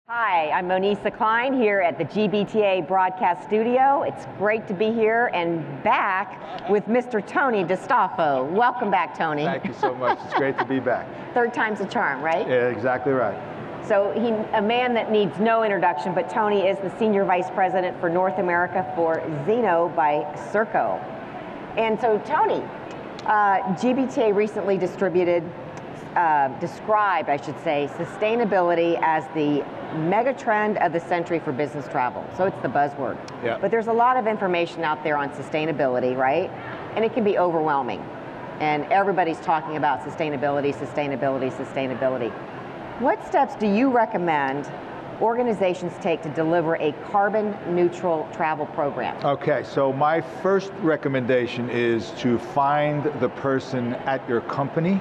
Hi, I'm Monisa Klein here at the GBTA broadcast studio. It's great to be here and back with Mr. Tony DeStofo. Welcome back, Tony. Thank you so much. It's great to be back. Third time's a charm, right? Yeah, exactly right. So a man that needs no introduction, but Tony is the Senior Vice President for North America for Zeno by Serko. And so Tony, GBTA recently described, I should say, sustainability as the mega trend of the century for business travel. So it's the buzzword. Yeah. But there's a lot of information out there on sustainability, right? And it can be overwhelming. And everybody's talking about sustainability, sustainability, sustainability. What steps do you recommend organizations take to deliver a carbon neutral travel program? Okay, so my first recommendation is to find the person at your company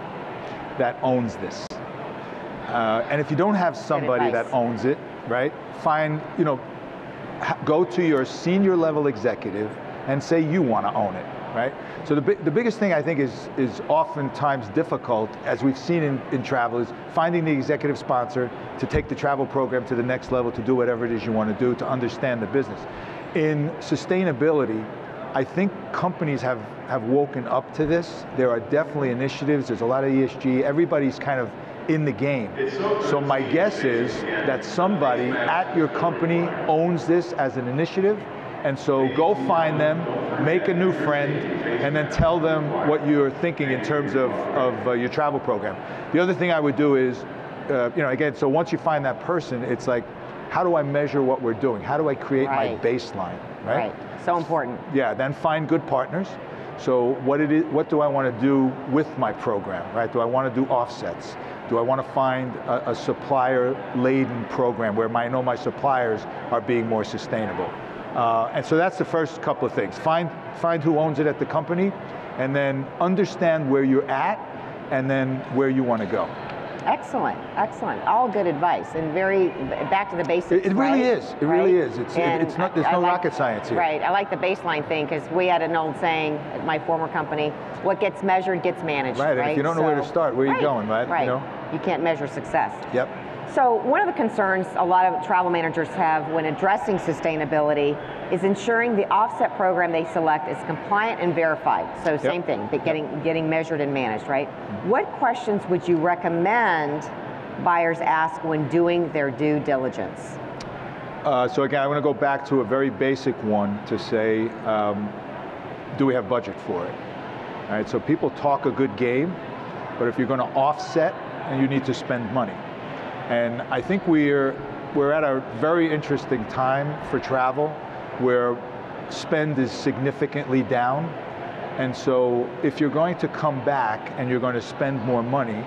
that owns this. And if you don't have somebody that owns it, right, go to your senior level executive and say you want to own it, right? So the biggest thing I think is oftentimes difficult, as we've seen in travel, is finding the executive sponsor to take the travel program to the next level, to do whatever it is you want to do, to understand the business. In sustainability, I think companies have woken up to this. There are definitely initiatives, there's a lot of ESG, everybody's kind of in the game. So my guess is that somebody at your company owns this as an initiative, and so go find them, make a new friend, and then tell them what you're thinking in terms of your travel program. The other thing I would do is, again, so once you find that person, it's like, how do I measure what we're doing? How do I create my baseline, right? Right, so important. Yeah, then find good partners. So what do I want to do with my program, right? Do I want to do offsets? Do I want to find a supplier-laden program where I know my suppliers are being more sustainable? And so that's the first couple of things. Find who owns it at the company, and then understand where you're at, and then where you want to go. Excellent, excellent. All good advice, and very back to the basics. It really is. It really is. There's no rocket science here. Right. I like the baseline thing, because we had an old saying at my former company: "What gets measured gets managed." Right. And if you don't know where to start, where are you going, right? Right. You can't measure success. Yep. So one of the concerns a lot of travel managers have when addressing sustainability is ensuring the offset program they select is compliant and verified. So same thing, but getting measured and managed, right? Mm-hmm. What questions would you recommend buyers ask when doing their due diligence? So again, I want to go back to a very basic one to say, do we have budget for it? All right, so people talk a good game, but if you're going to offset, then you need to spend money. And I think we're at a very interesting time for travel where spend is significantly down. And so if you're going to come back and you're going to spend more money,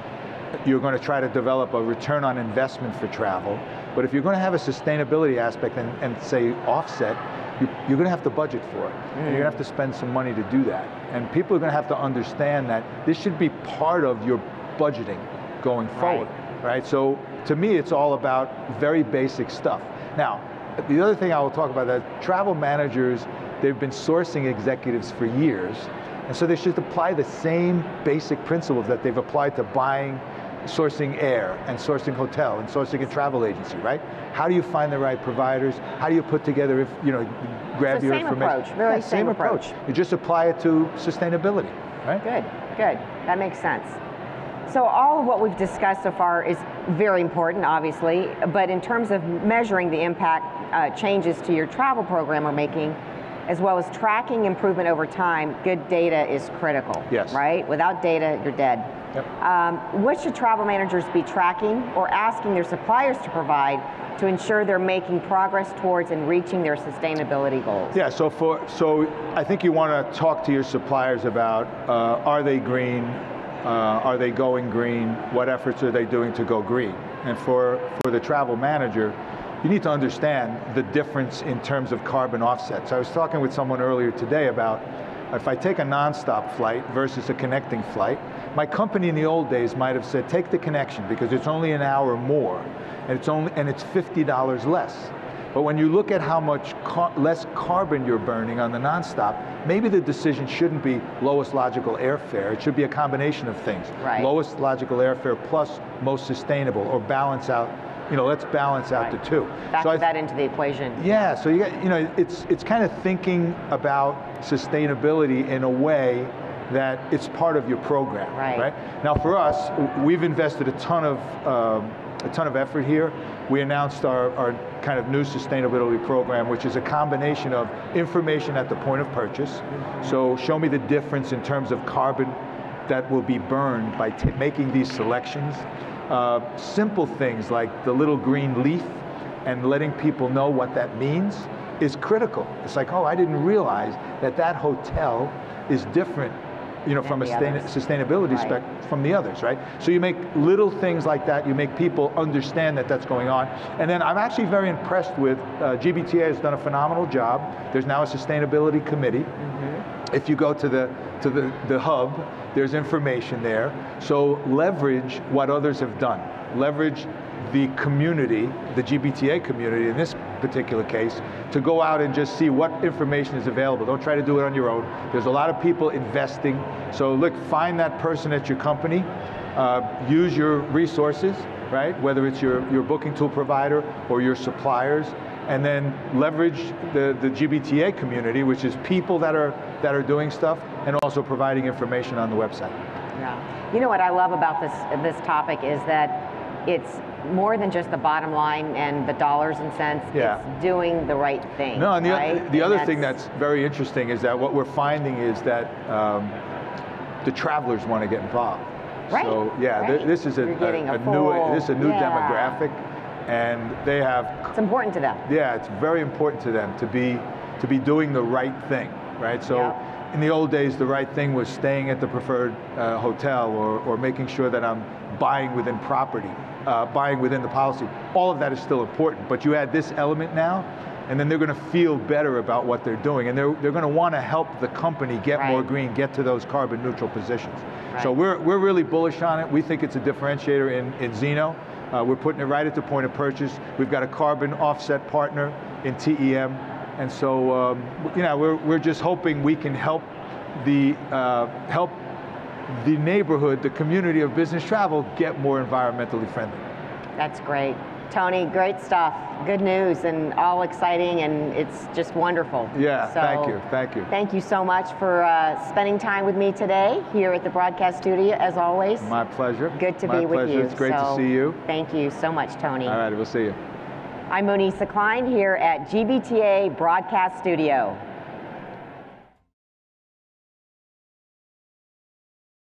you're going to try to develop a return on investment for travel. But if you're going to have a sustainability aspect and say offset, you're going to have to budget for it. And you're going to have to spend some money to do that. And people are going to have to understand that this should be part of your budgeting going forward. Right? So to me, it's all about very basic stuff. Now, the other thing I will talk about that travel managers, they've been sourcing executives for years, and so they should apply the same basic principles that they've applied to buying, sourcing air, and sourcing hotel, and sourcing a travel agency, right? How do you find the right providers? How do you put together, grab your information? Approach, really same approach. You just apply it to sustainability, right? Good, that makes sense. So all of what we've discussed so far is very important, obviously, but in terms of measuring the impact changes to your travel program are making, as well as tracking improvement over time, good data is critical, right? Without data, you're dead. Yep. What should travel managers be tracking or asking their suppliers to provide to ensure they're making progress towards and reaching their sustainability goals? Yeah, so I think you want to talk to your suppliers about, are they green? Are they going green? What efforts are they doing to go green? And for the travel manager, you need to understand the difference in terms of carbon offsets. I was talking with someone earlier today about if I take a nonstop flight versus a connecting flight, my company in the old days might have said, take the connection because it's only an hour more and it's $50 less. But when you look at how much less carbon you're burning on the nonstop, maybe the decision shouldn't be lowest logical airfare. It should be a combination of things. Right. Lowest logical airfare plus most sustainable, or balance out let's balance out the two. Factor that into the equation. Yeah, so it's kind of thinking about sustainability in a way that it's part of your program, right? Now for us, we've invested a ton of effort here. We announced our kind of new sustainability program, which is a combination of information at the point of purchase. So show me the difference in terms of carbon that will be burned by making these selections. Simple things like the little green leaf and letting people know what that means is critical. It's like, oh, I didn't realize that hotel is different from a sustainability spec from the others, right? So you make little things like that, you make people understand that that's going on. And then I'm actually very impressed with, GBTA has done a phenomenal job. There's now a sustainability committee. If you go to the hub, there's information there. So leverage what others have done. Leverage the community, the GBTA community in this particular case, to go out and just see what information is available. Don't try to do it on your own. There's a lot of people investing. So look, find that person at your company, use your resources, right? Whether it's your booking tool provider or your suppliers, and then leverage the GBTA community, which is people that are doing stuff and also providing information on the website. Yeah. You know what I love about this topic is that it's more than just the bottom line and the dollars and cents. Yeah. It's doing the right thing. No, and the other thing that's very interesting is that what we're finding is that the travelers want to get involved. Right. So yeah, right. This is a new demographic, and they have. It's important to them. Yeah, it's very important to them to be doing the right thing, right? So. In the old days, the right thing was staying at the preferred hotel or making sure that I'm buying within property, buying within the policy. All of that is still important, but you add this element now, and then they're going to feel better about what they're doing, and they're going to want to help the company get more green, get to those carbon neutral positions. Right. So we're really bullish on it. We think it's a differentiator in Zeno. We're putting it right at the point of purchase. We've got a carbon offset partner in TEM. And so, we're just hoping we can help the neighborhood, the community of business travel, get more environmentally friendly. That's great. Tony, great stuff. Good news and all exciting, and it's just wonderful. Yeah, so, thank you. Thank you so much for spending time with me today here at the broadcast studio, as always. My pleasure. Good to be with you. It's great to see you. Thank you so much, Tony. All right, we'll see you. I'm Monisa Klein here at GBTA Broadcast Studio.